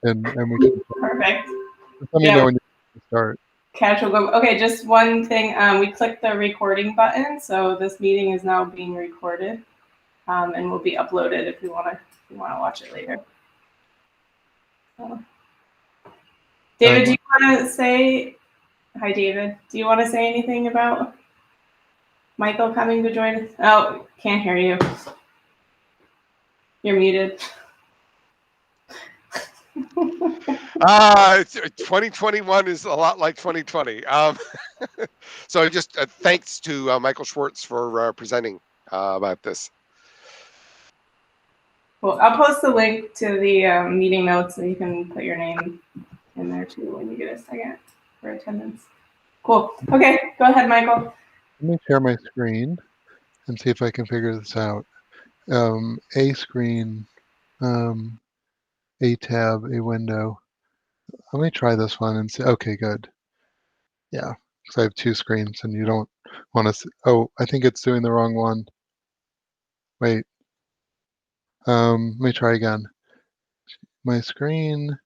and we can Perfect. just let me know when you start. Catch will go. Okay, just one thing. We clicked the recording button, so this meeting is now being recorded, and will be uploaded if you want to watch it later. So. David, do you want to say hi? David, do you want to say anything about Michael coming to join us? Oh, can't hear you. You're muted. 2021 is a lot like 2020. So just thanks to Michael Schwartz for presenting about this. Well, I'll post the link to the meeting notes so you can put your name in there too when you get a second for attendance. Cool. Okay, go ahead, Michael. Let me share my screen and see if I can figure this out. A screen, a tab, a window. Let me try this one and see. Okay, good. Yeah, because I have two screens and you don't want to see. Oh, I think it's doing the wrong one. Wait. Let me try again. My screen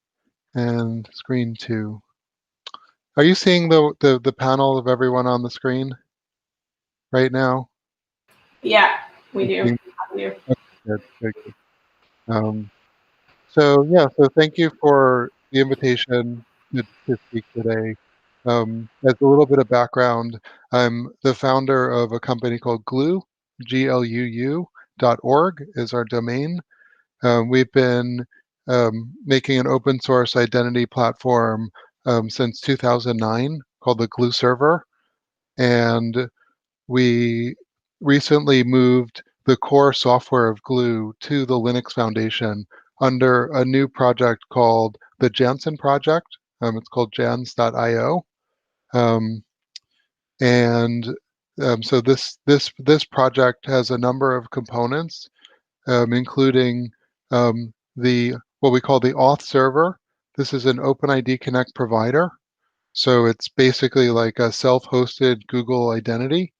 and screen 2. Are you seeing the panel of everyone on the screen right now? Yeah, we do. Okay, good. So thank you for the invitation to speak today. As a little bit of background, I'm the founder of a company called Glue, gluu.org is our domain. We've been making an open source identity platform since 2009 called the Glue server. And we recently moved the core software of Glue to the Linux Foundation under a new project called the Jansen Project. It's called jans.io. So this project has a number of components, including what we call the auth server. This is an OpenID Connect provider. So it's basically like a self-hosted Google identity.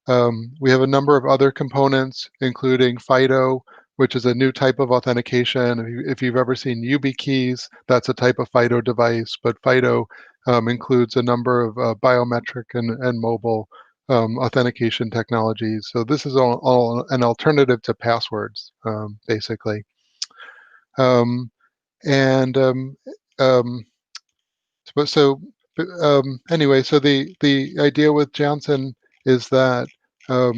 We have a number of other components, including FIDO, which is a new type of authentication. If you've ever seen YubiKeys, that's a type of FIDO device, but FIDO includes a number of biometric and mobile authentication technologies. So this is all an alternative to passwords, basically. Anyway, so the idea with Jansen is that a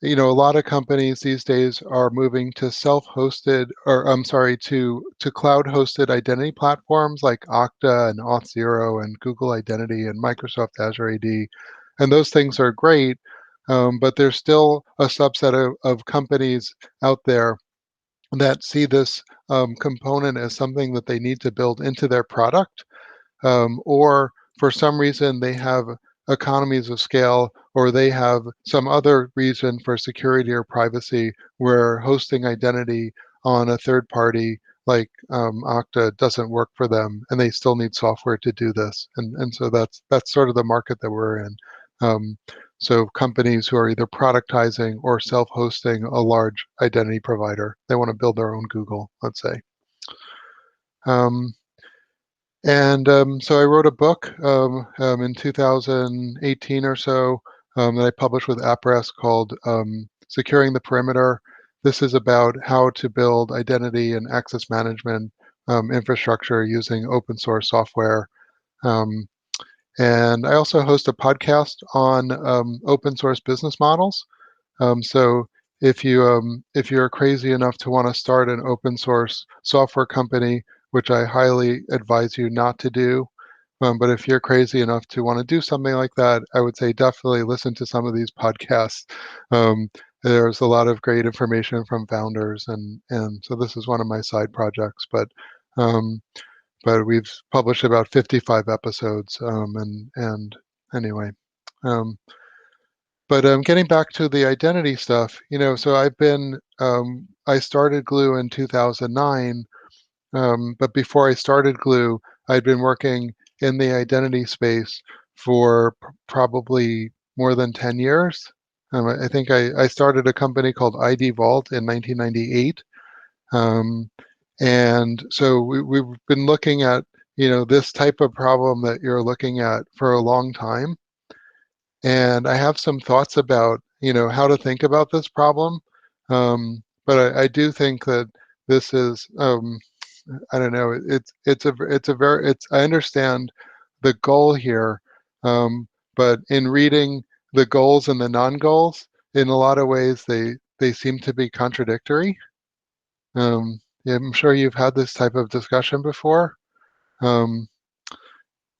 lot of companies these days are moving to self-hosted, or to cloud-hosted identity platforms like Okta and Auth0 and Google Identity and Microsoft Azure AD, and those things are great, but there's still a subset of companies out there that see this component as something that they need to build into their product, or for some reason they have economies of scale, or they have some other reason for security or privacy where hosting identity on a third party like Okta doesn't work for them, and they still need software to do this. And so that's sort of the market that we're in. So companies who are either productizing or self-hosting a large identity provider, they want to build their own Google, let's say. So I wrote a book in 2018 or so that I published with AppRest called Securing the Perimeter. This is about how to build identity and access management infrastructure using open source software. And I also host a podcast on open source business models. So if you're crazy enough to want to start an open source software company, which I highly advise you not to do, but if you're crazy enough to want to do something like that, I would say definitely listen to some of these podcasts. There's a lot of great information from founders, and so this is one of my side projects, but we've published about 55 episodes, and anyway. But getting back to the identity stuff, so I started Glue in 2009, but before I started Glue, I'd been working in the identity space for probably more than 10 years. I think I started a company called ID Vault in 1998. And so we've been looking at, this type of problem that you're looking at for a long time. And I have some thoughts about, how to think about this problem. But I do think that this is, I don't know, I understand the goal here, but in reading the goals and the non-goals, in a lot of ways, they seem to be contradictory. Yeah, I'm sure you've had this type of discussion before. Anyway,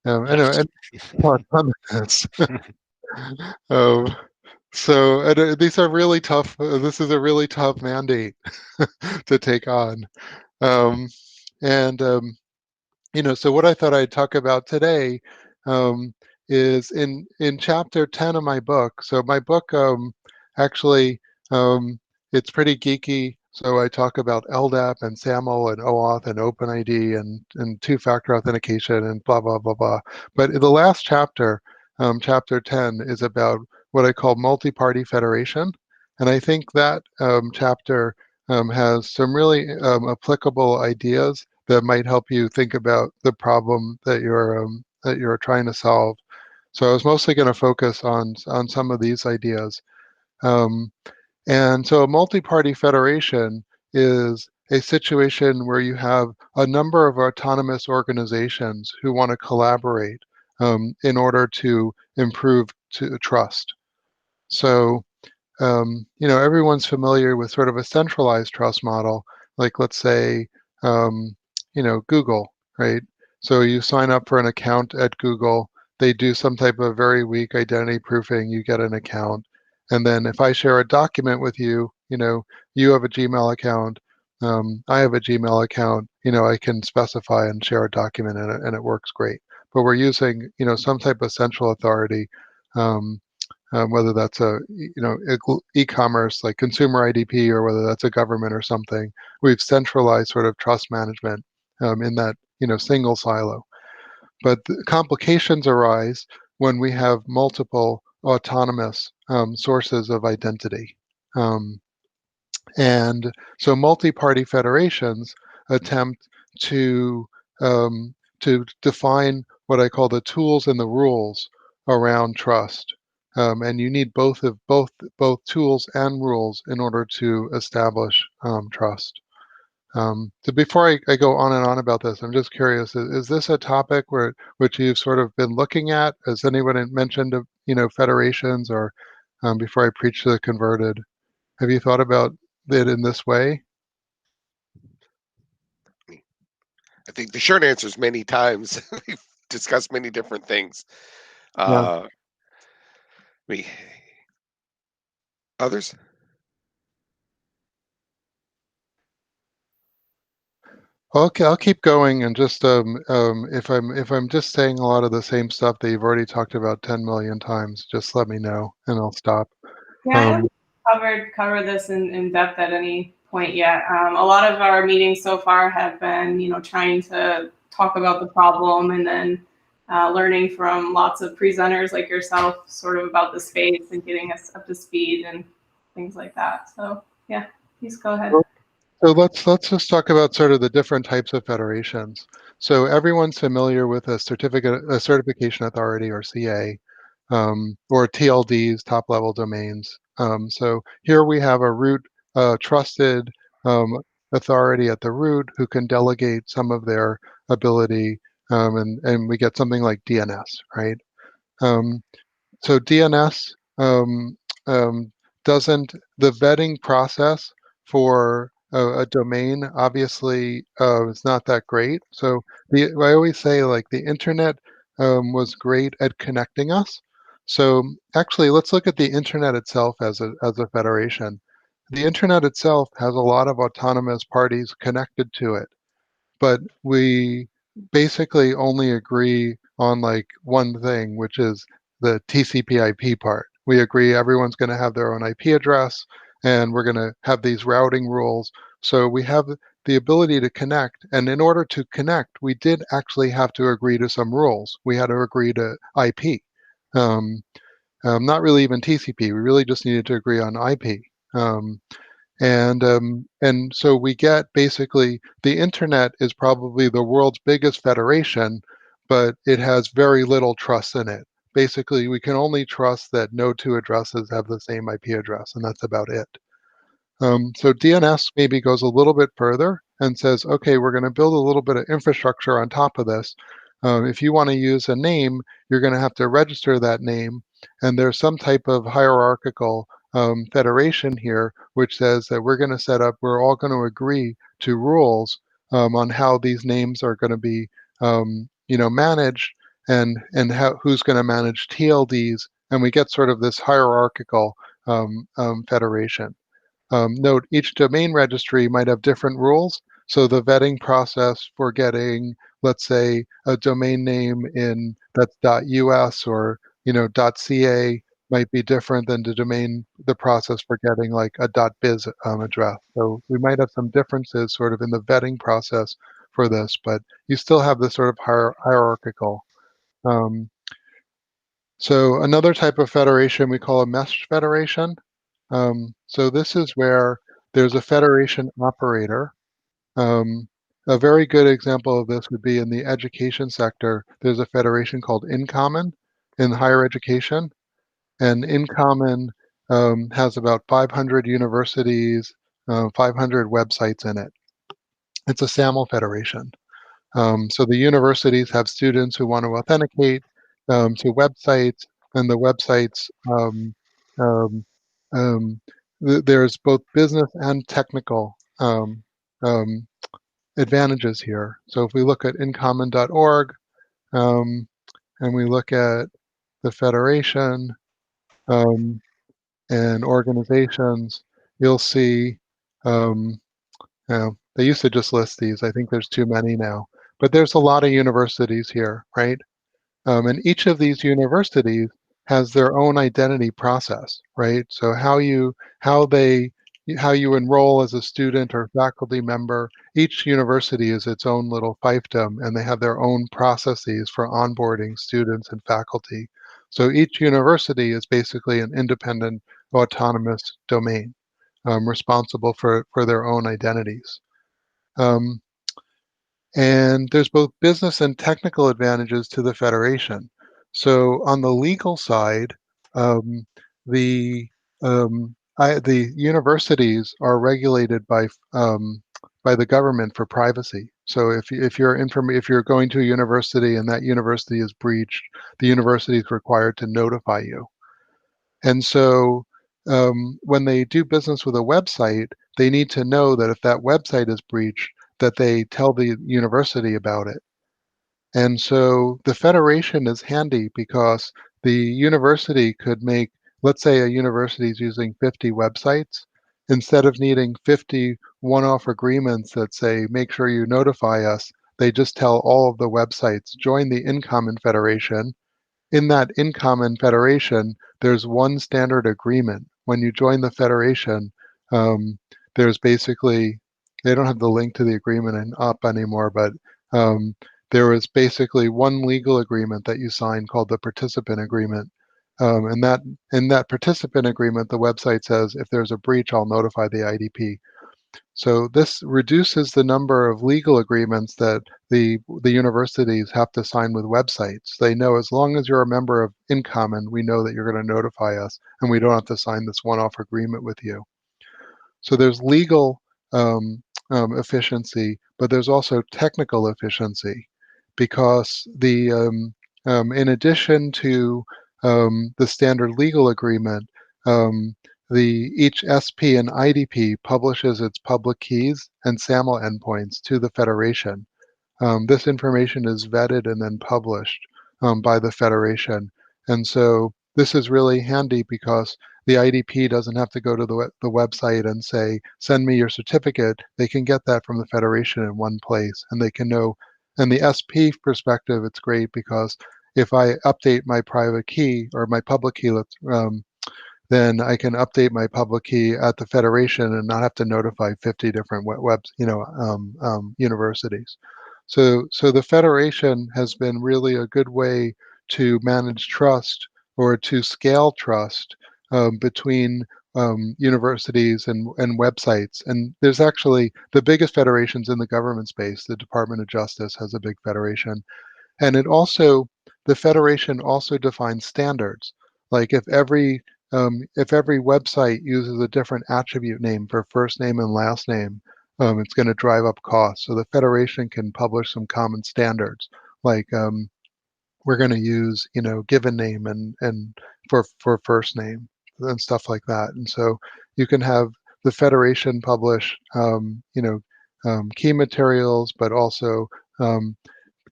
on this. Um, these are really tough. This is a really tough mandate to take on. Um, and so what I thought I'd talk about today is in chapter 10 of my book. So my book actually it's pretty geeky. So I talk about LDAP and SAML and OAuth and OpenID and two-factor authentication and blah blah blah blah. But the last chapter, chapter 10, is about what I call multi-party federation, and I think that chapter has some really applicable ideas that might help you think about the problem that you're trying to solve. So I was mostly going to focus on some of these ideas. And so a multi-party federation is a situation where you have a number of autonomous organizations who want to collaborate in order to improve trust. So everyone's familiar with sort of a centralized trust model, like let's say, Google, right? So you sign up for an account at Google, they do some type of very weak identity proofing, you get an account. And then if I share a document with you, you have a Gmail account, I have a Gmail account, I can specify and share a document in it, and it works great. But we're using, some type of central authority, whether that's e-commerce like consumer IDP, or whether that's a government or something. We've centralized sort of trust management in that single silo. But the complications arise when we have multiple autonomous sources of identity. And so multi-party federations attempt to define what I call the tools and the rules around trust. And you need both tools and rules in order to establish trust. So before I go on and on about this, I'm just curious: is this a topic which you've sort of been looking at? Has anyone mentioned federations, or before I preach to the converted? Have you thought about it in this way? I think the short answer is many times. We've discussed many different things. Yeah. Others? Okay, I'll keep going, and just if I'm just saying a lot of the same stuff that you've already talked about 10 million times, just let me know and I'll stop. Yeah, I haven't covered this in depth at any point yet. A lot of our meetings so far have been, trying to talk about the problem, and then learning from lots of presenters like yourself, sort of about the space and getting us up to speed and things like that. So yeah, please go ahead. So let's just talk about sort of the different types of federations. So everyone's familiar with a certification authority, or CA, or TLDs, top level domains. So here we have a root trusted authority at the root who can delegate some of their ability, and we get something like DNS, right? So DNS doesn't, the vetting process for a domain obviously is not that great. So I always say, like, the internet was great at connecting us. So actually, let's look at the internet itself as a federation. The internet itself has a lot of autonomous parties connected to it, but we basically only agree on like one thing, which is the TCP/IP part. We agree everyone's going to have their own IP address, and we're going to have these routing rules. So we have the ability to connect, and in order to connect, we did actually have to agree to some rules. We had to agree to IP. Not really even TCP. We really just needed to agree on IP. And so we get basically the internet is probably the world's biggest federation, but it has very little trust in it. Basically, we can only trust that no two addresses have the same IP address, and that's about it. So DNS maybe goes a little bit further and says, okay, we're going to build a little bit of infrastructure on top of this. If you want to use a name, you're going to have to register that name. And there's some type of hierarchical federation here, which says that we're going to set up, we're all going to agree to rules on how these names are going to be managed and who's going to manage TLDs. And we get sort of this hierarchical federation. Note, each domain registry might have different rules. So the vetting process for getting, let's say, a domain name in that's .us or .ca might be different than the process for getting like a .biz address. So we might have some differences sort of in the vetting process for this, but you still have this sort of hierarchical. So another type of federation we call a mesh federation. So this is where there's a federation operator. A very good example of this would be in the education sector. There's a federation called InCommon in higher education. And InCommon has about 500 universities, 500 websites in it. It's a SAML federation. So the universities have students who want to authenticate to websites, and the websites, there's both business and technical advantages here. So if we look at incommon.org and we look at the federation and organizations, you'll see they used to just list these. I think there's too many now. But there's a lot of universities here, right? And each of these universities has their own identity process, right? So how you enroll as a student or faculty member, each university is its own little fiefdom, and they have their own processes for onboarding students and faculty. So each university is basically an independent, autonomous domain, responsible for their own identities. And there's both business and technical advantages to the federation. So on the legal side, the universities are regulated by the government for privacy. So if you're going to a university and that university is breached, the university is required to notify you. And so when they do business with a website, they need to know that if that website is breached, that they tell the university about it. And so the federation is handy because the university could make, let's say a university is using 50 websites, instead of needing 50 one-off agreements that say, make sure you notify us, they just tell all of the websites, join the InCommon Federation. In that InCommon Federation, there's one standard agreement. When you join the federation, there's basically, they don't have the link to the agreement up anymore, but there is basically one legal agreement that you sign called the participant agreement. And in that participant agreement, the website says, if there's a breach, I'll notify the IDP. So this reduces the number of legal agreements that the universities have to sign with websites. They know as long as you're a member of InCommon, we know that you're going to notify us, and we don't have to sign this one-off agreement with you. So there's legal efficiency, but there's also technical efficiency, because in addition to the standard legal agreement, each SP and IDP publishes its public keys and SAML endpoints to the federation. This information is vetted and then published by the federation. And so this is really handy because the IDP doesn't have to go to the website and say, send me your certificate. They can get that from the federation in one place, and they can know. And the SP perspective, it's great because if I update my private key or my public key, then I can update my public key at the federation and not have to notify 50 different universities. So the federation has been really a good way to manage trust or to scale trust between universities and websites. And there's actually the biggest federations in the government space. The Department of Justice has a big federation. And the federation also defines standards. Like if every website uses a different attribute name for first name and last name, it's going to drive up costs. So the federation can publish some common standards, like we're going to use, given name and for first name and stuff like that. And so you can have the federation publish, key materials, but also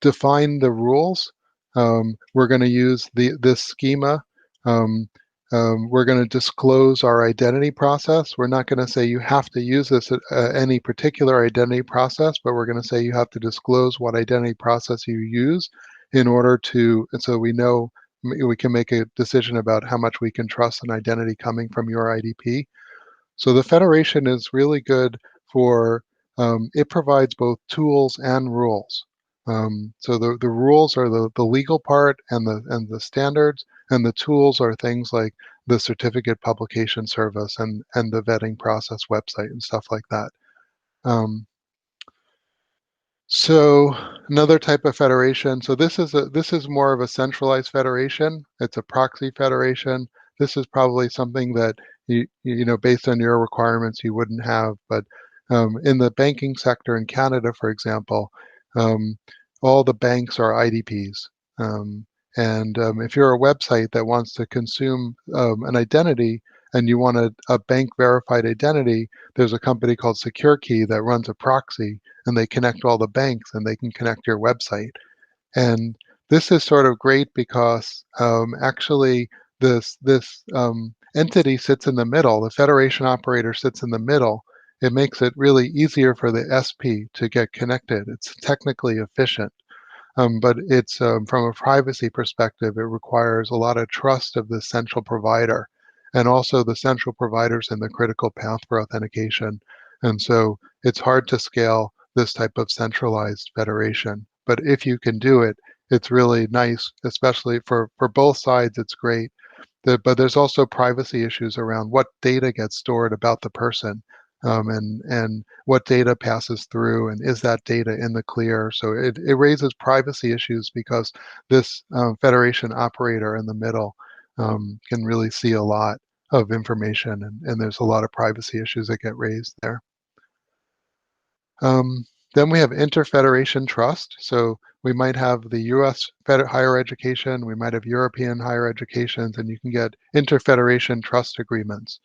define the rules. We're going to use this schema. We're going to disclose our identity process. We're not going to say you have to use this any particular identity process, but we're going to say you have to disclose what identity process you use in order to, and so we know we can make a decision about how much we can trust an identity coming from your IDP. So the federation is really good for, it provides both tools and rules. So the rules are the legal part and the standards, and the tools are things like the certificate publication service and the vetting process website and stuff like that. So another type of federation. So this is more of a centralized federation. It's a proxy federation. This is probably something that based on your requirements you wouldn't have. But in the banking sector in Canada, for example, all the banks are IDPs. If you're a website that wants to consume an identity and you want a bank verified identity, there's a company called SecureKey that runs a proxy, and they connect all the banks and they can connect your website. And this is sort of great because actually this entity sits in the middle. The federation operator sits in the middle. It makes it really easier for the SP to get connected. It's technically efficient. But it's from a privacy perspective, it requires a lot of trust of the central provider, and also the central providers in the critical path for authentication. And so it's hard to scale this type of centralized federation. But if you can do it, it's really nice, especially for both sides, it's great. But there's also privacy issues around what data gets stored about the person, and what data passes through, and is that data in the clear. So it raises privacy issues because this federation operator in the middle can really see a lot of information, and there's a lot of privacy issues that get raised there. Then we have Interfederation Trust. So we might have the US higher education, we might have European higher educations, and you can get Interfederation Trust agreements,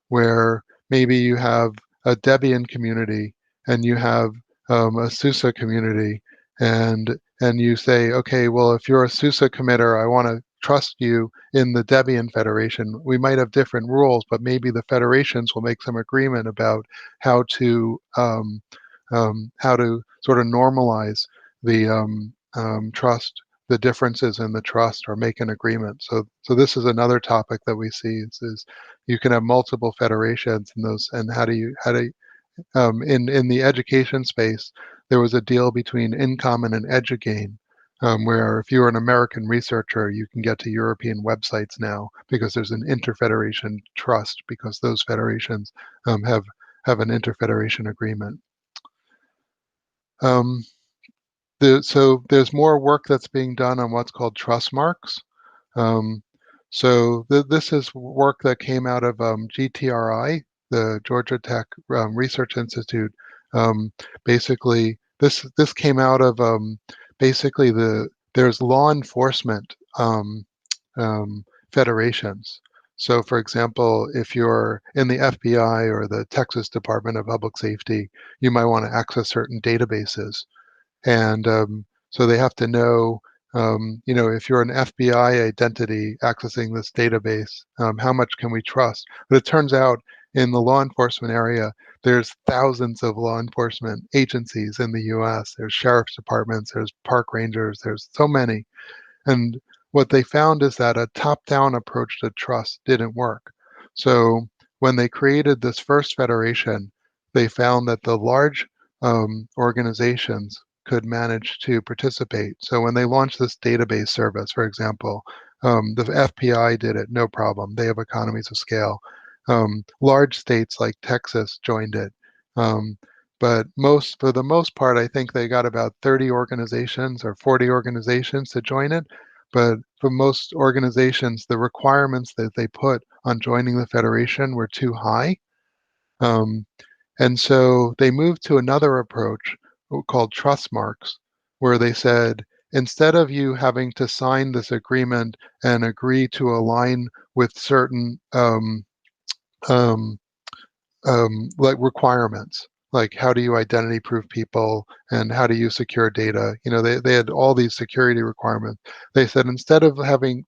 where maybe you have a Debian community and you have a SUSE community, and you say, okay, well, if you're a SUSE committer, I want to trust you in the Debian Federation. We might have different rules, but maybe the federations will make some agreement about how to sort of normalize the trust, the differences in the trust, or make an agreement. So this is another topic that we see is you can have multiple federations in those, and how do you in the education space, there was a deal between InCommon and EduGain, where if you're an American researcher, you can get to European websites now because there's an interfederation trust, because those federations have an interfederation agreement. So there's more work that's being done on what's called trust marks. This is work that came out of GTRI, the Georgia Tech Research Institute. Basically, this came out of basically there's law enforcement federations. So, for example, if you're in the FBI or the Texas Department of Public Safety, you might want to access certain databases. And so they have to know, if you're an FBI identity accessing this database, how much can we trust? But it turns out in the law enforcement area, there's thousands of law enforcement agencies in the US. There's sheriff's departments, there's park rangers, there's so many. And what they found is that a top-down approach to trust didn't work. So when they created this first federation, they found that the large organizations could manage to participate. So when they launched this database service, for example, The FPI did it, no problem. They have economies of scale. Large states like Texas joined it. But for the most part, I think they got about 30 organizations or 40 organizations to join it. But for most organizations, the requirements that they put on joining the Federation were too high. And so they moved to another approach called trust marks, where they said, instead of you having to sign this agreement and agree to align with certain like requirements, like how do you identity proof people and how do you secure data, they had all these security requirements. They said, instead of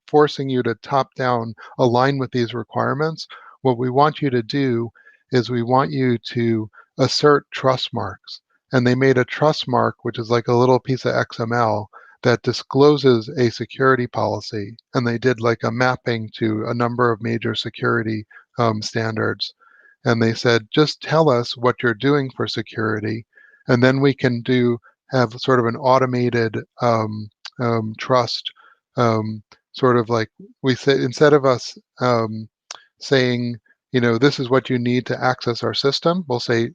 forcing you to top down align with these requirements, what we want you to do is we want you to assert trust marks. And they made a trust mark, which is like a little piece of XML that discloses a security policy. And they did like a mapping to a number of major security standards. And they said, just tell us what you're doing for security, and then we can have sort of an automated trust, sort of like we say, instead of us saying, this is what you need to access our system, we'll say,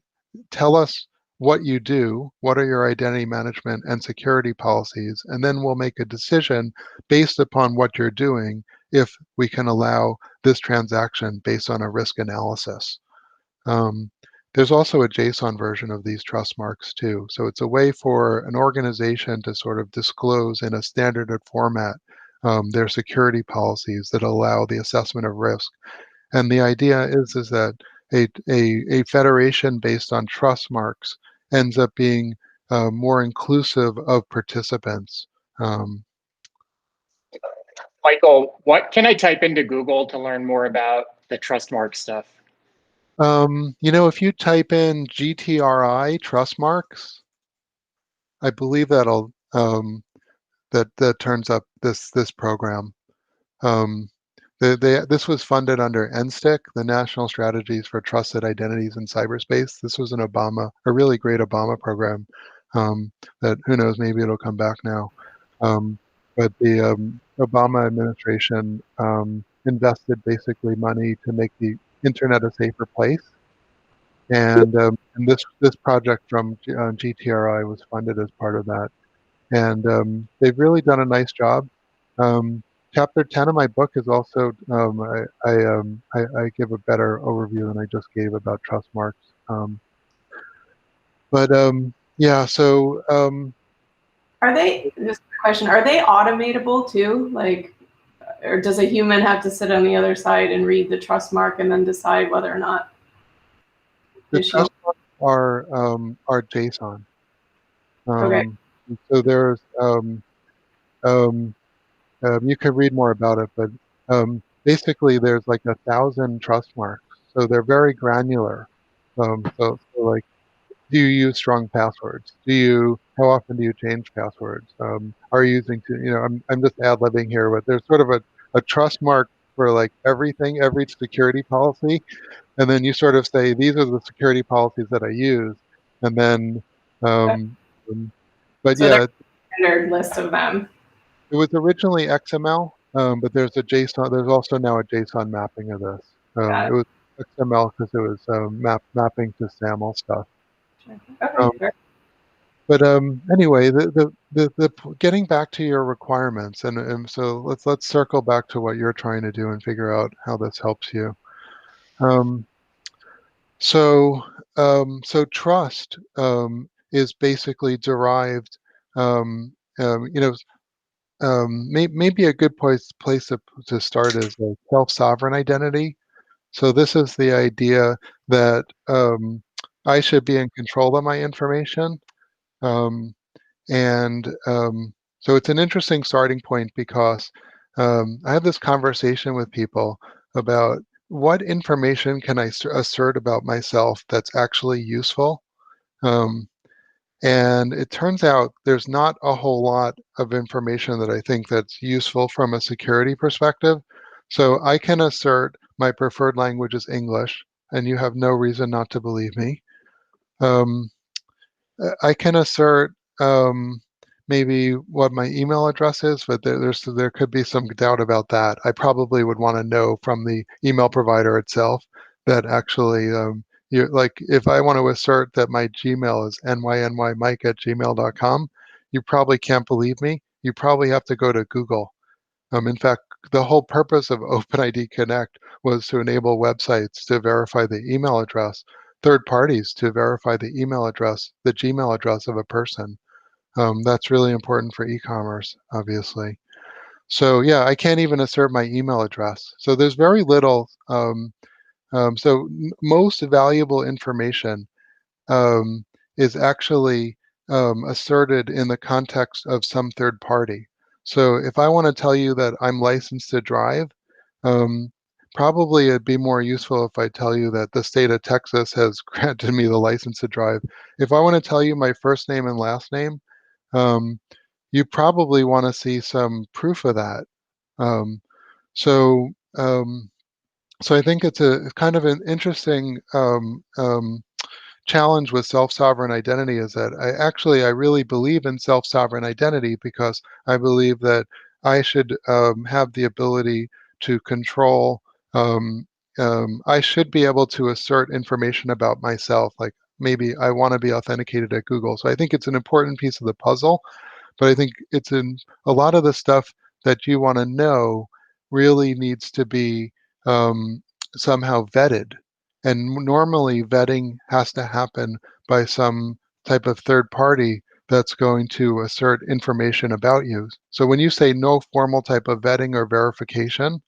tell us what you do, what are your identity management and security policies, and then we'll make a decision based upon what you're doing if we can allow this transaction based on a risk analysis. There's also a JSON version of these trust marks too. So it's a way for an organization to sort of disclose in a standard format their security policies that allow the assessment of risk. And the idea is that a federation based on trust marks ends up being more inclusive of participants. Michael, what can I type into Google to learn more about the trust mark stuff? If you type in GTRI trust marks, I believe that'll that turns up this program. This was funded under NSTIC, the National Strategies for Trusted Identities in Cyberspace. This was a really great Obama program that, who knows, maybe it'll come back now. But the Obama administration invested basically money to make the internet a safer place. And this project from GTRI was funded as part of that. And they've really done a nice job. Chapter 10 of my book is also, I give a better overview than I just gave about trust marks. Yeah, so. Are they, just a question, are they automatable too? Like, or does a human have to sit on the other side and read the trust mark and then decide whether or not? The trust marks are JSON. Okay. So there's, you can read more about it, but basically there's like 1,000 trust marks. So they're very granular. So like, do you use strong passwords? How often do you change passwords? Are you using, I'm just ad-libbing here, but there's sort of a trust mark for like everything, every security policy. And then you sort of say, these are the security policies that I use. And then, but so yeah. Standard list of them. It was originally XML, but there's a JSON. There's also now a JSON mapping of this. It was XML because it was mapping to SAML stuff. Okay. But anyway, the getting back to your requirements, and so let's circle back to what you're trying to do and figure out how this helps you. So trust is basically derived. Maybe a good place to start is a self-sovereign identity. So this is the idea that I should be in control of my information. So it's an interesting starting point because I have this conversation with people about what information can I assert about myself that's actually useful. And it turns out there's not a whole lot of information that I think that's useful from a security perspective. So I can assert my preferred language is English, and you have no reason not to believe me. I can assert maybe what my email address is, but there could be some doubt about that. I probably would want to know from the email provider itself that actually, like if I want to assert that my Gmail is nynymike@gmail.com, you probably can't believe me. You probably have to go to Google. In fact, the whole purpose of OpenID Connect was to enable websites to verify the email address, third parties to verify the email address, the Gmail address of a person. That's really important for e-commerce, obviously. So yeah, I can't even assert my email address. So there's very little. Most valuable information is actually asserted in the context of some third party. So if I want to tell you that I'm licensed to drive, um, probably it'd be more useful if I tell you that the state of Texas has granted me the license to drive. If I want to tell you my first name and last name, um, you probably want to see some proof of that. Um, so, um, so I think it's a kind of an interesting challenge with self-sovereign identity is that I really believe in self-sovereign identity because I believe that I should have the ability to control. I should be able to assert information about myself, like maybe I want to be authenticated at Google. So I think it's an important piece of the puzzle, but I think it's in a lot of the stuff that you want to know really needs to be somehow vetted. And normally vetting has to happen by some type of third party that's going to assert information about you. So when you say no formal type of vetting or verification,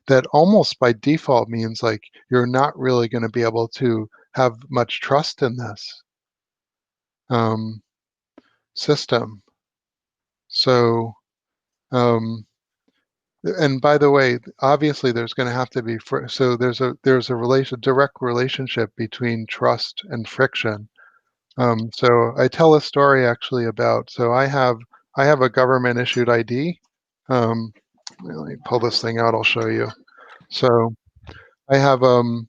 that almost by default means like you're not really going to be able to have much trust in this system. So, and by the way, obviously there's going to have to be so there's a direct relationship between trust and friction. So I tell a story actually about, so I have a government issued ID. Let me pull this thing out, I'll show you. So I have one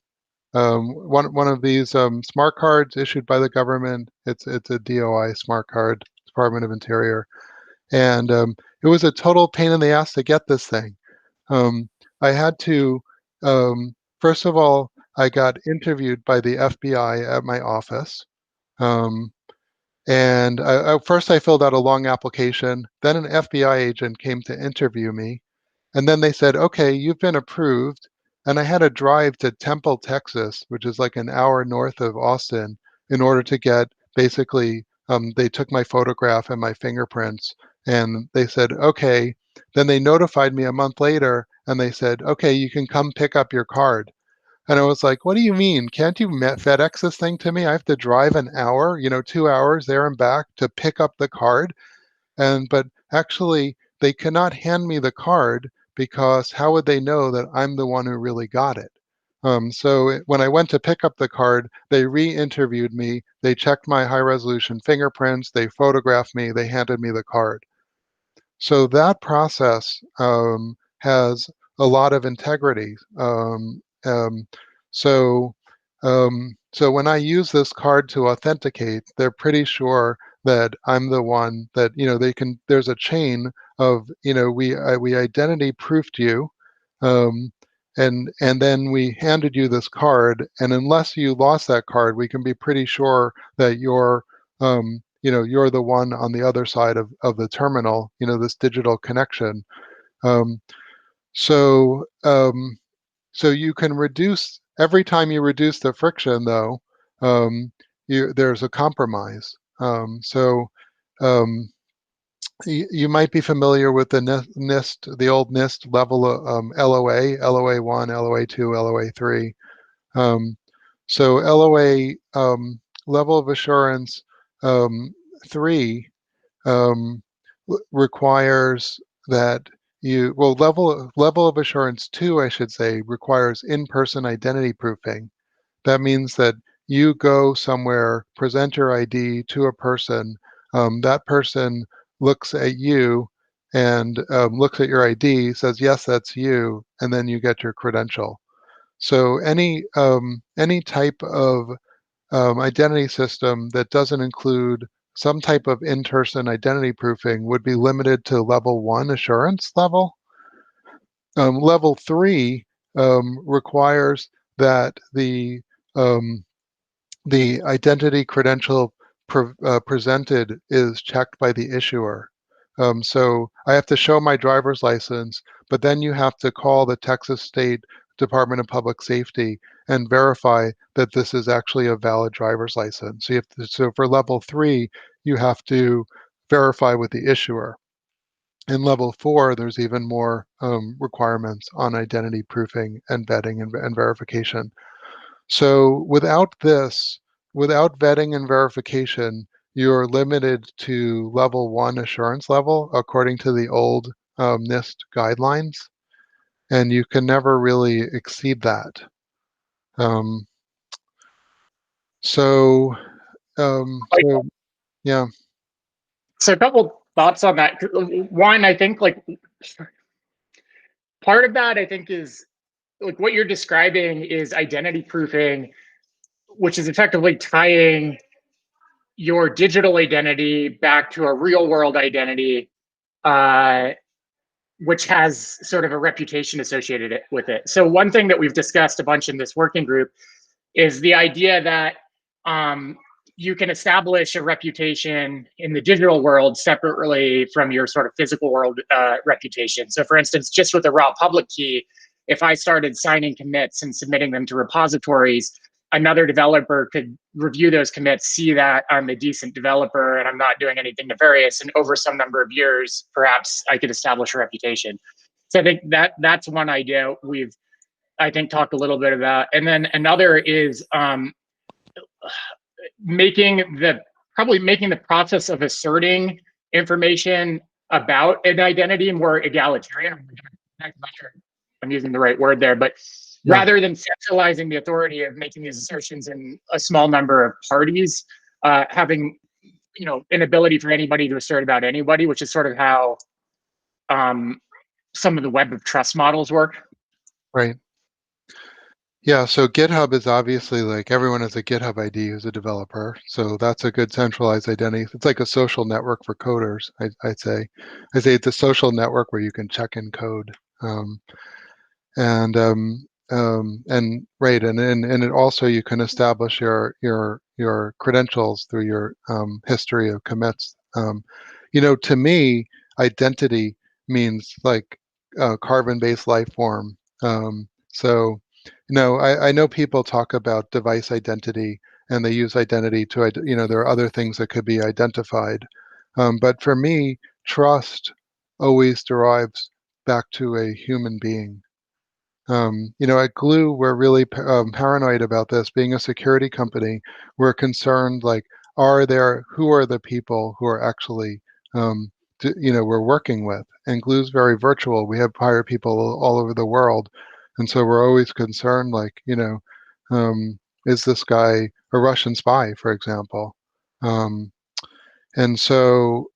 of these smart cards issued by the government. It's a DOI smart card, Department of Interior. And it was a total pain in the ass to get this thing. I had to, first of all, I got interviewed by the FBI at my office. And first I filled out a long application. Then an FBI agent came to interview me. And then they said, okay, you've been approved. And I had to drive to Temple, Texas, which is like an hour north of Austin, in order to get basically, they took my photograph and my fingerprints. And they said, okay. Then they notified me a month later and they said, okay, you can come pick up your card. And I was like, what do you mean? Can't you FedEx this thing to me? I have to drive an hour, 2 hours there and back to pick up the card. But actually, they cannot hand me the card because how would they know that I'm the one who really got it? When I went to pick up the card, they re-interviewed me. They checked my high-resolution fingerprints. They photographed me. They handed me the card. So that process has a lot of integrity. So when I use this card to authenticate, they're pretty sure that I'm the one that, there's a chain of, we identity proofed you, and then we handed you this card, and unless you lost that card, we can be pretty sure that you're the one on the other side of the terminal, this digital connection. So you can reduce, every time you reduce the friction, though, there's a compromise. You might be familiar with the NIST, the old NIST level of LOA, LOA1, LOA2, LOA3. So LOA level of assurance 3 requires that level of assurance 2, I should say, requires in-person identity proofing. That means that you go somewhere, present your ID to a person, that person looks at you and looks at your ID, says, yes, that's you, and then you get your credential. So any type of identity system that doesn't include some type of in-person identity proofing would be limited to level 1 assurance level. Level 3 requires that the identity credential presented is checked by the issuer. So I have to show my driver's license, but then you have to call the Texas State Department of Public Safety and verify that this is actually a valid driver's license. So, so for level 3, you have to verify with the issuer. In level 4, there's even more requirements on identity proofing and vetting and verification. So without this, without vetting and verification, you're limited to level 1 assurance level according to the old NIST guidelines, and you can never really exceed that. So yeah. So a couple thoughts on that. One, I think like part of that I think is like what you're describing is identity proofing, which is effectively tying your digital identity back to a real world identity, which has sort of a reputation associated with it. So one thing that we've discussed a bunch in this working group is the idea that you can establish a reputation in the digital world separately from your sort of physical world reputation. So for instance, just with a raw public key, if I started signing commits and submitting them to repositories, another developer could review those commits, see that I'm a decent developer and I'm not doing anything nefarious, and over some number of years, perhaps I could establish a reputation. So I think that's one idea we've, I think, talked a little bit about. And then another is making the process of asserting information about an identity more egalitarian. I'm not sure I'm using the right word there, but yeah. Rather than centralizing the authority of making these assertions in a small number of parties, having an ability for anybody to assert about anybody, which is sort of how some of the web of trust models work. Right. Yeah, so GitHub is obviously like everyone has a GitHub ID who's a developer. So that's a good centralized identity. It's like a social network for coders, I'd say. I'd say it's a social network where you can check in code. And it also you can establish your credentials through your history of commits. To me, identity means like carbon-based life form. So I know people talk about device identity and they use identity to, there are other things that could be identified. But for me, trust always derives back to a human being. At Glue, we're really paranoid about this. Being a security company, we're concerned, like, who are the people who are actually, we're working with? And Glue's very virtual. We have hired people all over the world. And so we're always concerned, like, is this guy a Russian spy, for example? And so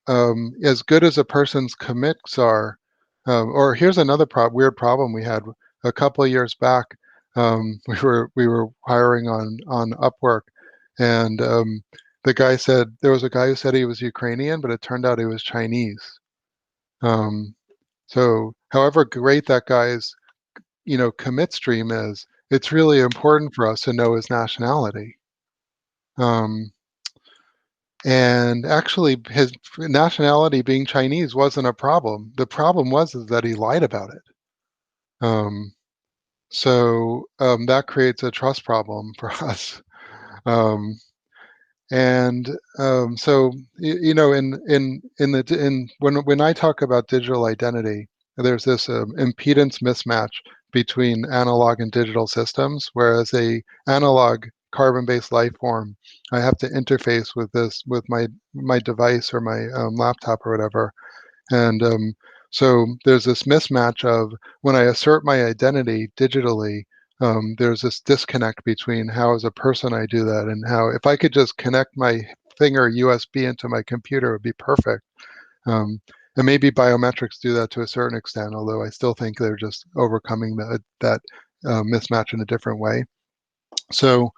as good as a person's commits are, or here's another weird problem we had. A couple of years back, we were hiring on Upwork, and the guy said there was a guy who said he was Ukrainian, but it turned out he was Chinese. So however great that guy's commit stream is, it's really important for us to know his nationality. And actually, his nationality being Chinese wasn't a problem. The problem was that he lied about it. So that creates a trust problem for us. So when I talk about digital identity, there's this impedance mismatch between analog and digital systems, whereas a analog carbon-based life form, I have to interface with my device or my laptop or whatever, and so there's this mismatch of when I assert my identity digitally, there's this disconnect between how as a person I do that and how if I could just connect my finger USB into my computer, it would be perfect. And maybe biometrics do that to a certain extent, although I still think they're just overcoming that mismatch in a different way. So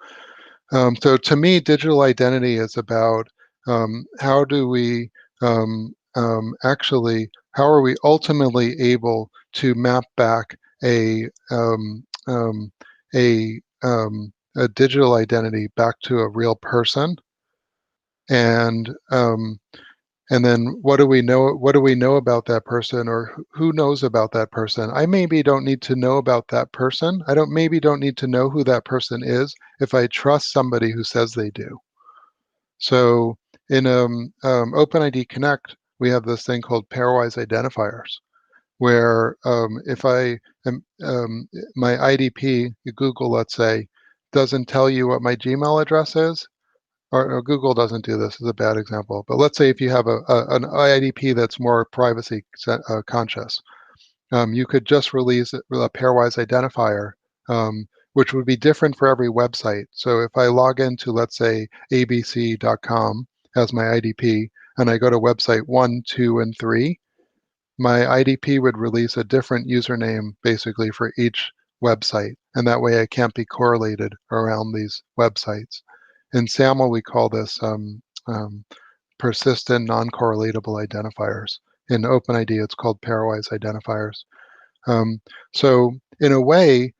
to me, digital identity is about how do we how are we ultimately able to map back a a digital identity back to a real person, and then what do we know about that person, or who knows about that person? I maybe don't need to know about that person. I don't need to know who that person is if I trust somebody who says they do. So in OpenID Connect, we have this thing called Pairwise Identifiers, where if I am, my IDP, Google, let's say, doesn't tell you what my Gmail address is, or Google doesn't do this, is a bad example. But let's say if you have an IDP that's more privacy conscious, you could just release a pairwise identifier, which would be different for every website. So if I log into, let's say, abc.com as my IDP, and I go to website 1, 2, and 3, my IDP would release a different username basically for each website. And that way I can't be correlated around these websites. In SAML, we call this persistent non-correlatable identifiers. In OpenID, it's called pairwise identifiers. So in a way,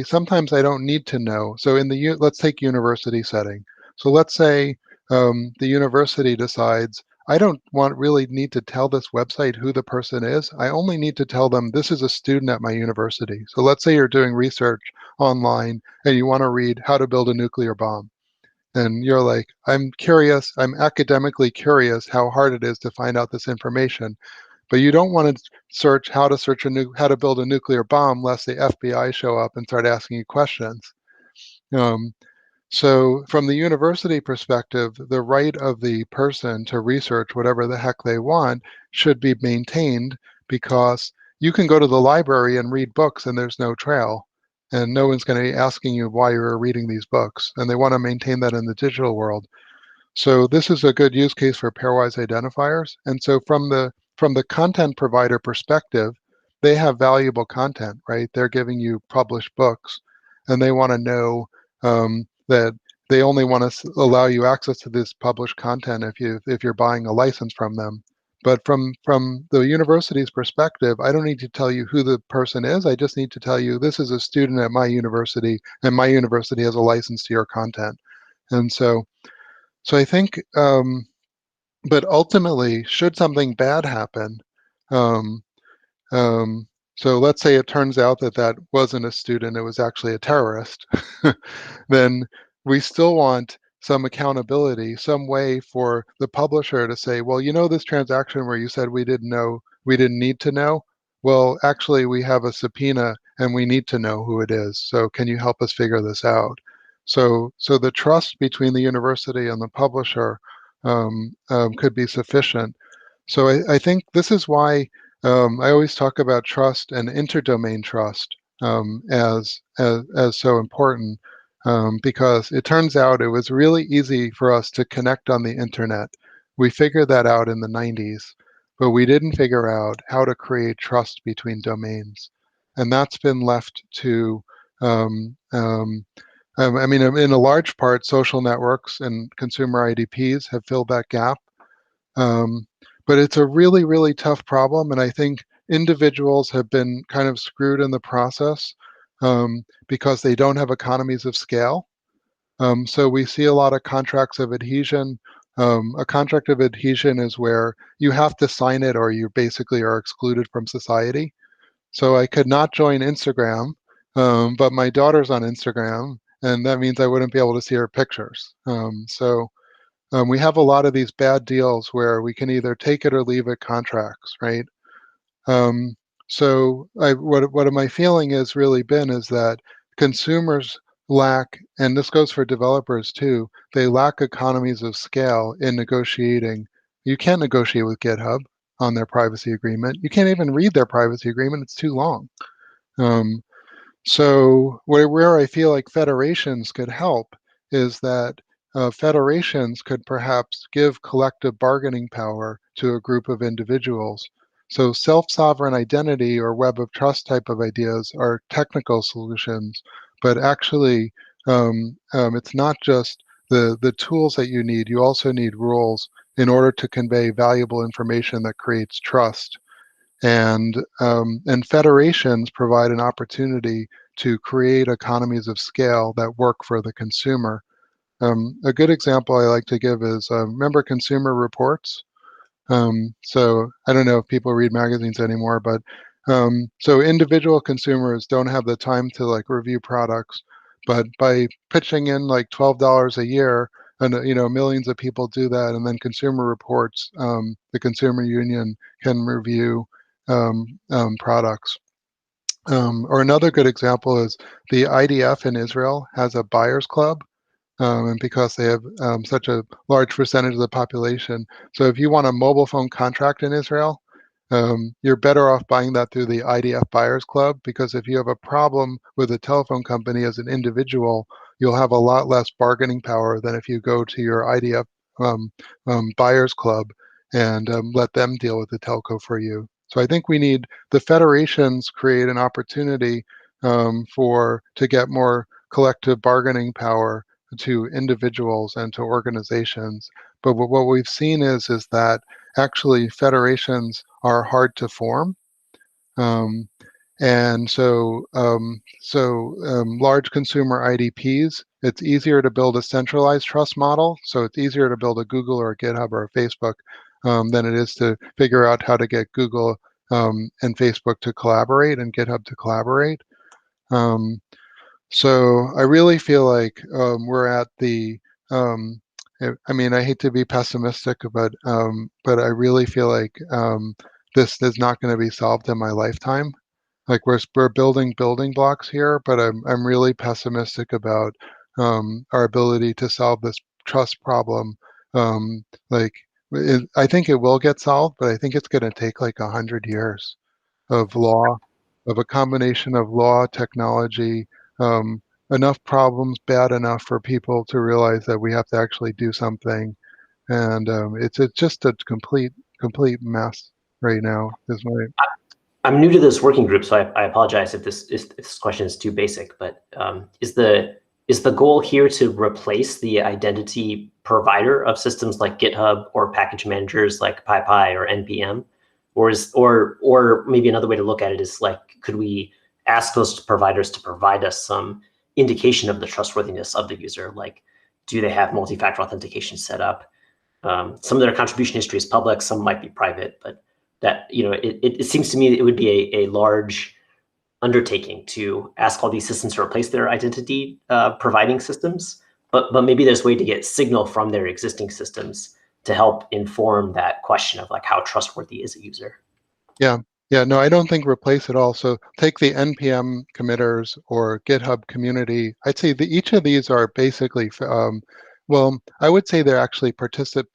sometimes I don't need to know. So let's take university setting. So let's say the university decides, I don't really need to tell this website who the person is. I only need to tell them this is a student at my university. So let's say you're doing research online and you want to read how to build a nuclear bomb. And you're like, I'm curious, I'm academically curious how hard it is to find out this information. But you don't want to search how to build a nuclear bomb lest the FBI show up and start asking you questions. So from the university perspective, the right of the person to research whatever the heck they want should be maintained, because you can go to the library and read books and there's no trail, and no one's going to be asking you why you're reading these books, and they want to maintain that in the digital world. So this is a good use case for pairwise identifiers. And so from the content provider perspective, they have valuable content, right? They're giving you published books, and they want to know that they only want to allow you access to this published content if you're buying a license from them. But from the university's perspective, I don't need to tell you who the person is. I just need to tell you this is a student at my university, and my university has a license to your content. And so I think, but ultimately, should something bad happen, um, so let's say it turns out that wasn't a student, it was actually a terrorist, then we still want some accountability, some way for the publisher to say, well, this transaction where you said we didn't need to know, well, actually we have a subpoena and we need to know who it is. So can you help us figure this out? So the trust between the university and the publisher could be sufficient. So I think this is why I always talk about trust and interdomain trust as so important, because it turns out it was really easy for us to connect on the internet. We figured that out in the 90s, but we didn't figure out how to create trust between domains. And that's been left to, I mean, in a large part, social networks and consumer IDPs have filled that gap. But it's a really, really tough problem. And I think individuals have been kind of screwed in the process because they don't have economies of scale. So we see a lot of contracts of adhesion. A contract of adhesion is where you have to sign it or you basically are excluded from society. So I could not join Instagram, but my daughter's on Instagram, and that means I wouldn't be able to see her pictures. We have a lot of these bad deals where we can either take it or leave it contracts, right? So what my feeling has really been is that consumers lack, and this goes for developers too, they lack economies of scale in negotiating. You can't negotiate with GitHub on their privacy agreement. You can't even read their privacy agreement, it's too long. So where I feel like federations could help is that federations could perhaps give collective bargaining power to a group of individuals. So self-sovereign identity or web of trust type of ideas are technical solutions, but actually it's not just the tools that you need, you also need rules in order to convey valuable information that creates trust. And federations provide an opportunity to create economies of scale that work for the consumer. A good example I like to give is, remember Consumer Reports? So I don't know if people read magazines anymore, but so individual consumers don't have the time to like review products, but by pitching in like $12 a year, and millions of people do that, and then Consumer Reports, the consumer union can review products. Or another good example is the IDF in Israel has a buyers club. And because they have such a large percentage of the population. So if you want a mobile phone contract in Israel, you're better off buying that through the IDF Buyers Club, because if you have a problem with a telephone company as an individual, you'll have a lot less bargaining power than if you go to your IDF Buyers Club and let them deal with the telco for you. So I think we need the federations create an opportunity to get more collective bargaining power to individuals and to organizations. But what we've seen is that actually federations are hard to form. And so large consumer IDPs, it's easier to build a centralized trust model. So it's easier to build a Google or a GitHub or a Facebook than it is to figure out how to get Google and Facebook to collaborate and GitHub to collaborate. So I really feel like we're at the, I mean, I hate to be pessimistic, but I really feel like this is not going to be solved in my lifetime. Like we're building building blocks here, but I'm really pessimistic about our ability to solve this trust problem. I think it will get solved, but I think it's going to take like 100 years of law, of a combination of law, technology, enough problems bad enough for people to realize that we have to actually do something. And it's just a complete mess right now. I'm new to this working group, so I apologize if this question is too basic. But is the goal here to replace the identity provider of systems like GitHub or package managers like PyPy or NPM? Or maybe another way to look at it is like, could we ask those providers to provide us some indication of the trustworthiness of the user? Like, do they have multi-factor authentication set up? Some of their contribution history is public, some might be private, but that, it seems to me that it would be a large undertaking to ask all these systems to replace their identity providing systems, but maybe there's a way to get signal from their existing systems to help inform that question of like how trustworthy is a user. Yeah, no, I don't think replace it all. So take the NPM committers or GitHub community. I'd say each of these are basically, well, I would say they're actually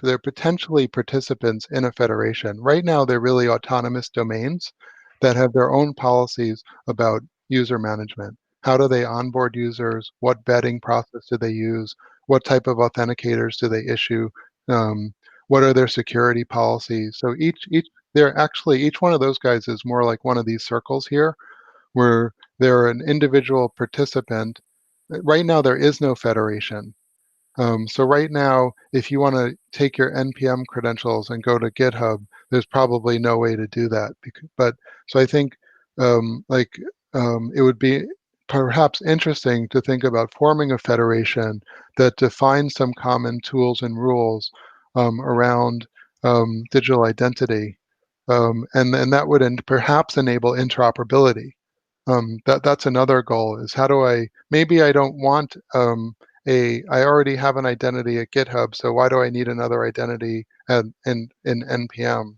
they're potentially participants in a federation. Right now, they're really autonomous domains that have their own policies about user management. How do they onboard users? What vetting process do they use? What type of authenticators do they issue? What are their security policies? So each one of those guys is more like one of these circles here, where they're an individual participant. Right now, there is no federation. So right now, if you want to take your NPM credentials and go to GitHub, there's probably no way to do that. But so I think it would be perhaps interesting to think about forming a federation that defines some common tools and rules around digital identity, and that would perhaps enable interoperability. That's another goal. Is how do maybe I don't want I already have an identity at GitHub, so why do I need another identity in NPM?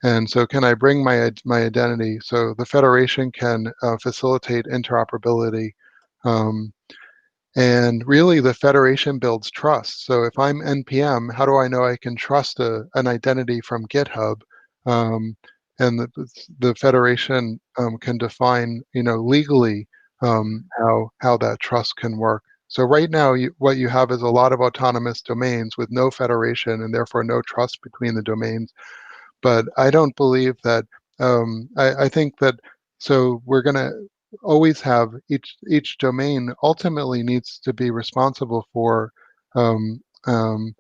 And so can I bring my identity? So the federation can facilitate interoperability. And really, the federation builds trust. So if I'm NPM, how do I know I can trust an identity from GitHub? And the federation can define, legally how that trust can work. So right now, what you have is a lot of autonomous domains with no federation and therefore no trust between the domains. But I don't believe that. I think that. So we're gonna. always have each domain ultimately needs to be responsible for um, um,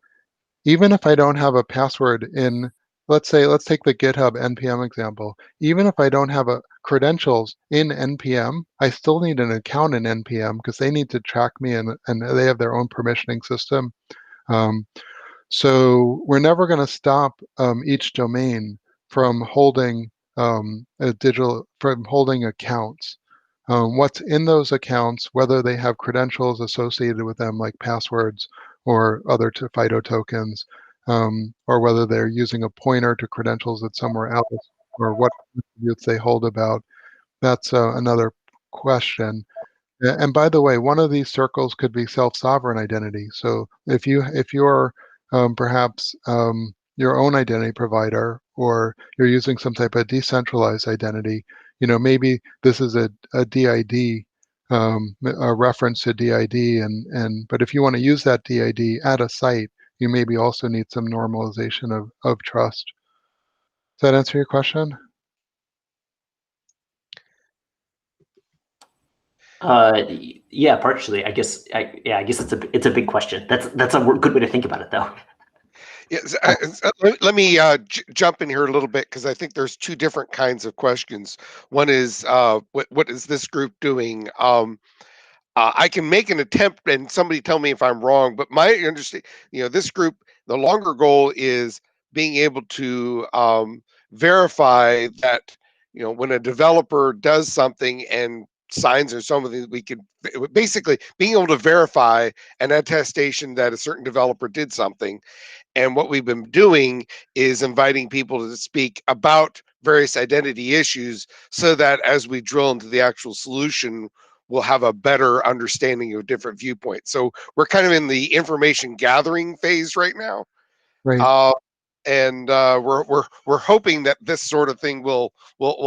even if I don't have a password in, let's take the GitHub NPM example. Even if I don't have a credentials in NPM, I still need an account in NPM because they need to track me and they have their own permissioning system. So we're never going to stop each domain from holding from holding accounts. What's in those accounts, whether they have credentials associated with them like passwords or other FIDO tokens, or whether they're using a pointer to credentials that's somewhere else, or what attributes they hold about, that's another question. And by the way, one of these circles could be self-sovereign identity. So if you're perhaps your own identity provider, or you're using some type of decentralized identity, maybe this is a DID, a reference to DID, but if you want to use that DID at a site, you maybe also need some normalization of trust. Does that answer your question? Yeah, partially. I guess. I guess it's a big question. That's a good way to think about it, though. Yes, let me jump in here a little bit, because I think there's two different kinds of questions. One is what is this group doing? I can make an attempt, and somebody tell me if I'm wrong, but my understanding, this group, the longer goal is being able to verify that, when a developer does something and signs or something, we could basically being able to verify an attestation that a certain developer did something. And what we've been doing is inviting people to speak about various identity issues, so that as we drill into the actual solution, we'll have a better understanding of different viewpoints. So we're kind of in the information gathering phase right now. Right. And we're hoping that this sort of thing will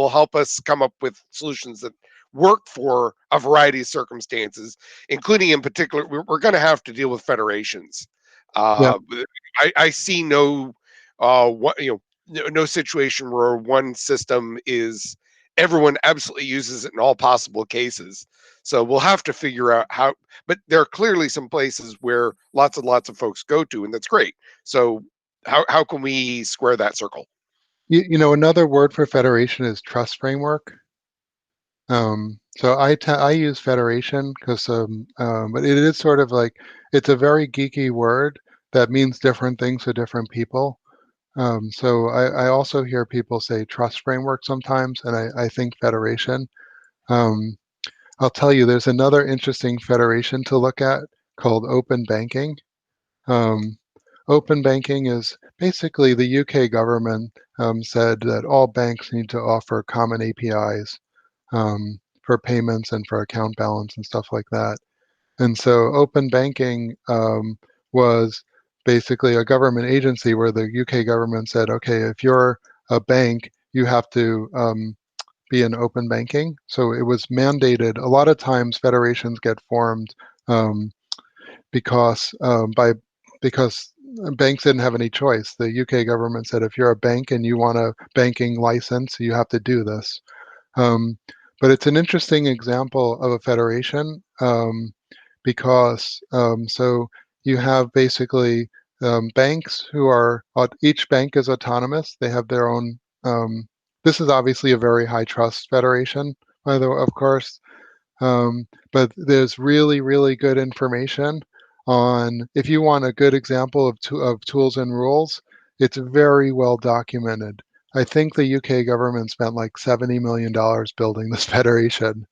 help us come up with solutions that work for a variety of circumstances, including, in particular, we're going to have to deal with federations. Yeah. I see no no situation where one system is everyone absolutely uses it in all possible cases. So we'll have to figure out how, but there are clearly some places where lots and lots of folks go to, and that's great. So how can we square that circle? Another word for federation is trust framework. So I use federation because but it is sort of like, it's a very geeky word that means different things to different people. So I also hear people say trust framework sometimes, and I think federation. Um, I'll tell you, there's another interesting federation to look at called open banking. Um, Open banking is basically the UK government said that all banks need to offer common APIs for payments and for account balance and stuff like that. And so open banking was basically a government agency where the UK government said, okay, if you're a bank, you have to be in open banking. So it was mandated. A lot of times federations get formed um, because because banks didn't have any choice. The UK government said, if you're a bank and you want a banking license, you have to do this. But it's an interesting example of a federation because so you have basically banks who are, each bank is autonomous. They have their own, this is obviously a very high trust federation, by the way, of course. But there's really, really good information on, if you want a good example of tools and rules, it's very well documented. I think the UK government spent like $70 million building this federation.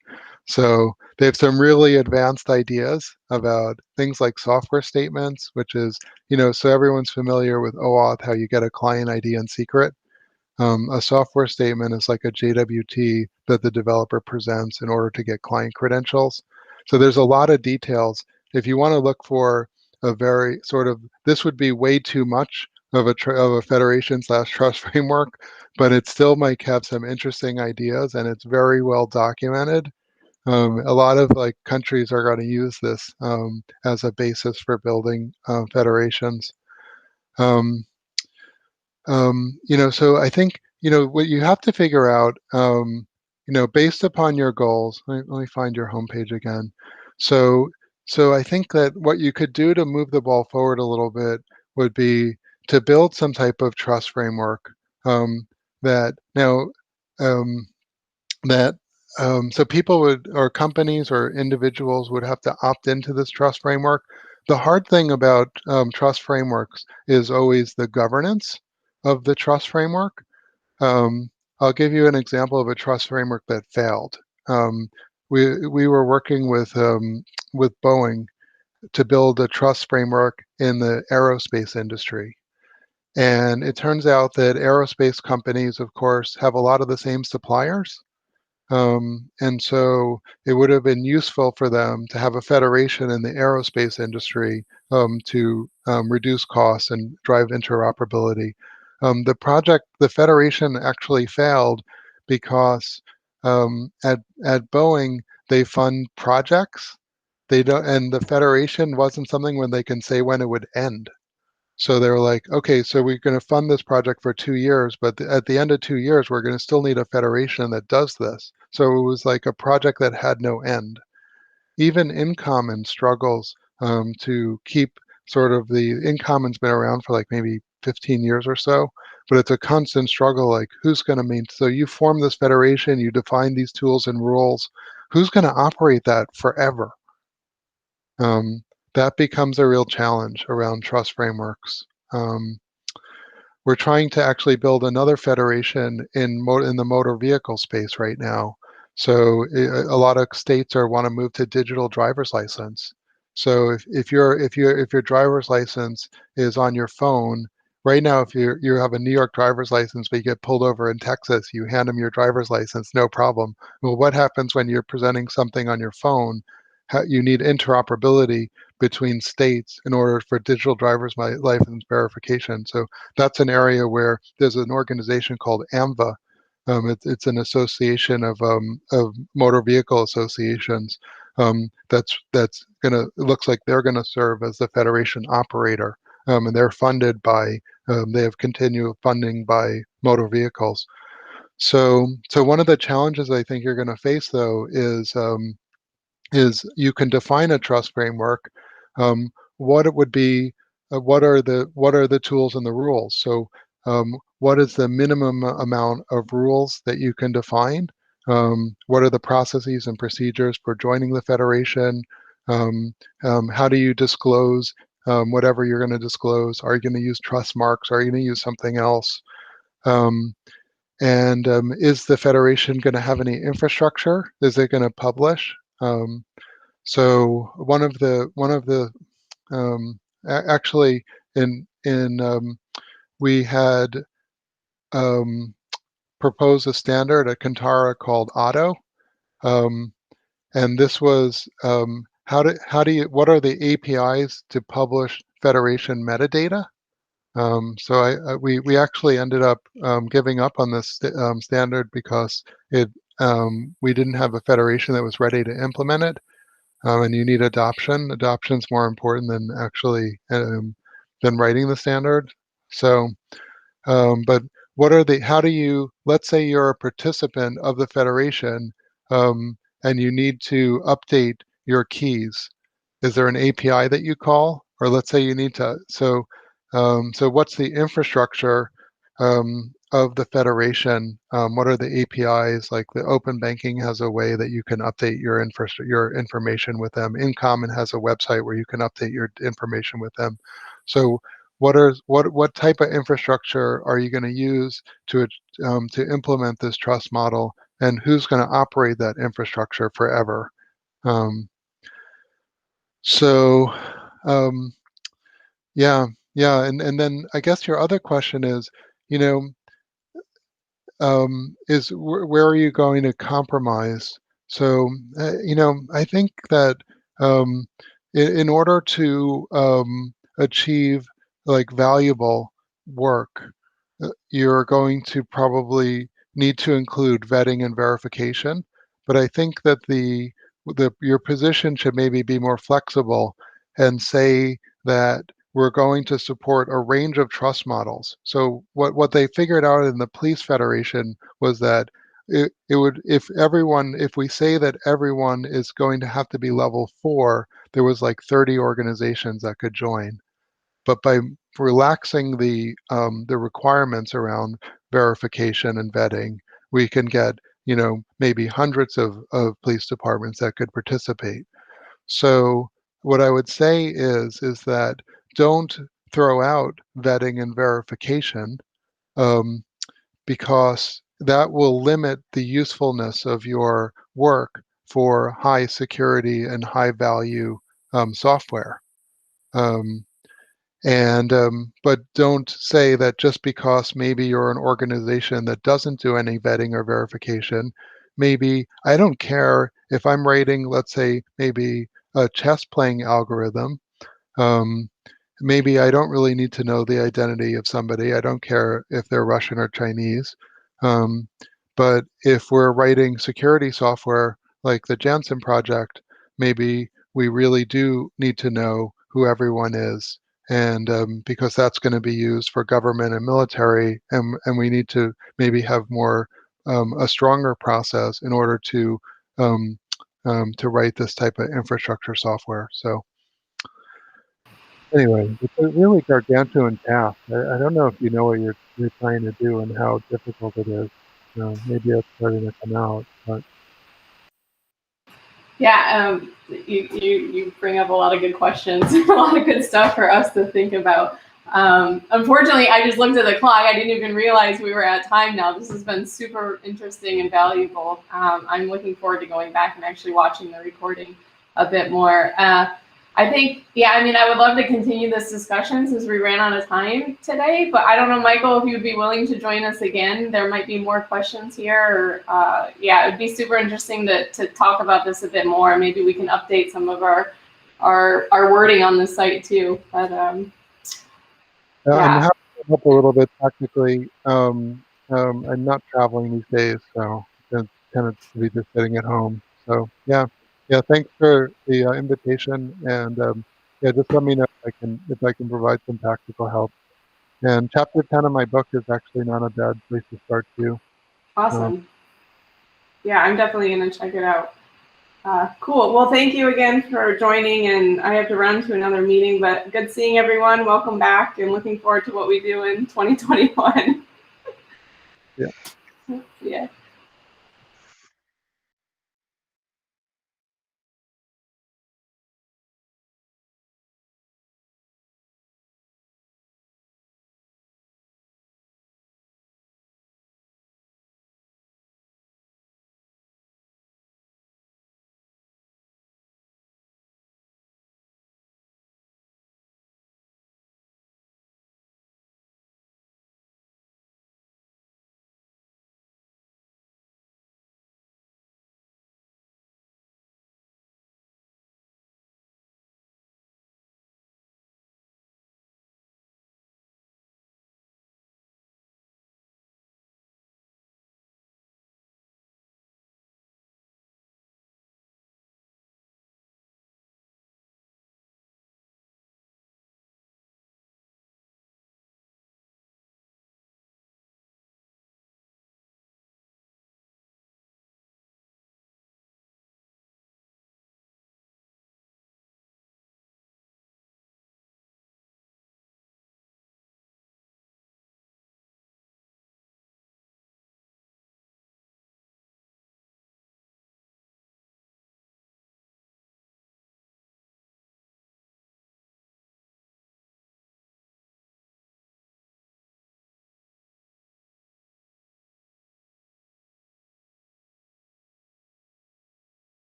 So they have some really advanced ideas about things like software statements, which is, so everyone's familiar with OAuth, how you get a client ID in secret. A software statement is like a JWT that the developer presents in order to get client credentials. So there's a lot of details. If you want to look for a very sort of, this would be way too much of a federation/trust framework, but it still might have some interesting ideas, and it's very well documented. A lot of countries are going to use this as a basis for building federations. So I think, what you have to figure out based upon your goals, let me find your homepage again. So I think that what you could do to move the ball forward a little bit would be to build some type of trust framework that now that so people would, or companies or individuals would have to opt into this trust framework. The hard thing about trust frameworks is always the governance of the trust framework. I'll give you an example of a trust framework that failed. We were working with Boeing to build a trust framework in the aerospace industry. And it turns out that aerospace companies, of course, have a lot of the same suppliers. And so it would have been useful for them to have a federation in the aerospace industry to reduce costs and drive interoperability. The federation actually failed because at Boeing, they fund projects. They don't, and the federation wasn't something when they can say when it would end. So they were like, okay, so we're going to fund this project for 2 years, but at the end of 2 years, we're going to still need a federation that does this. So it was like a project that had no end. Even InCommon struggles to keep sort of InCommon's been around for like maybe 15 years or so, but it's a constant struggle, like who's going to maintain, so you form this federation, you define these tools and rules, who's going to operate that forever? That becomes a real challenge around trust frameworks. We're trying to actually build another federation in the motor vehicle space right now. So a lot of states want to move to digital driver's license. So if your driver's license is on your phone right now, if you have a New York driver's license but you get pulled over in Texas, you hand them your driver's license, no problem. Well, what happens when you're presenting something on your phone? You need interoperability between states in order for digital driver's license verification. So that's an area where there's an organization called AMVA. It's an association of motor vehicle associations that's gonna, it looks like they're gonna serve as the federation operator, and they're funded by they have continual funding by motor vehicles. So one of the challenges I think you're going to face though is you can define a trust framework. What it would be, what are the tools and the rules? So what is the minimum amount of rules that you can define? What are the processes and procedures for joining the federation? How do you disclose whatever you're going to disclose? Are you going to use trust marks? Are you going to use something else? And is the federation going to have any infrastructure? Is it going to publish? So one of the actually in we had proposed a standard at Kantara called Otto, and this was what are the APIs to publish federation metadata? So we actually ended up giving up on this standard because we didn't have a federation that was ready to implement it. And you need adoption. Adoption's more important than actually than writing the standard. So, but how do you, let's say you're a participant of the federation and you need to update your keys. Is there an API that you call? Or let's say you need to, so what's the infrastructure of the federation? What are the APIs? Like the open banking has a way that you can update your information with them. InCommon has a website where you can update your information with them. So what type of infrastructure are you going to use to implement this trust model, and who's going to operate that infrastructure forever? Yeah, and then I guess your other question is, is where are you going to compromise? So, I think that in order to achieve like valuable work, you're going to probably need to include vetting and verification. But I think that your position should maybe be more flexible and say that we're going to support a range of trust models. So what they figured out in the police federation was that it would, if we say that everyone is going to have to be level 4, there was like 30 organizations that could join. But by relaxing the requirements around verification and vetting, we can get, maybe hundreds of police departments that could participate. So what I would say is that don't throw out vetting and verification, because that will limit the usefulness of your work for high security and high value software. But don't say that just because maybe you're an organization that doesn't do any vetting or verification, maybe I don't care if I'm writing, let's say, maybe a chess playing algorithm. Maybe I don't really need to know the identity of somebody. I don't care if they're Russian or Chinese. But if we're writing security software like the Janssen project, maybe we really do need to know who everyone is. And because that's going to be used for government and military, and we need to maybe have more, a stronger process in order to write this type of infrastructure software. So anyway, it's a really gargantuan task. I don't know if you know what you're trying to do and how difficult it is. Maybe it's starting to come out, but Yeah, you bring up a lot of good questions, a lot of good stuff for us to think about. Unfortunately, I just looked at the clock. I didn't even realize we were at time now. This has been super interesting and valuable. I'm looking forward to going back and actually watching the recording a bit more. I think, I would love to continue this discussion since we ran out of time today, but I don't know, Michael, if you'd be willing to join us again. There might be more questions here, or it would be super interesting to talk about this a bit more. Maybe we can update some of our wording on the site too. But I'm happy to help a little bit technically. I'm not traveling these days, so it's kind of to be just sitting at home. So yeah, thanks for the invitation, and just let me know if I can provide some practical help. And chapter 10 of my book is actually not a bad place to start too. Awesome. I'm definitely going to check it out. Cool. Well, thank you again for joining, and I have to run to another meeting, but good seeing everyone. Welcome back, and looking forward to what we do in 2021. Yeah. Yeah.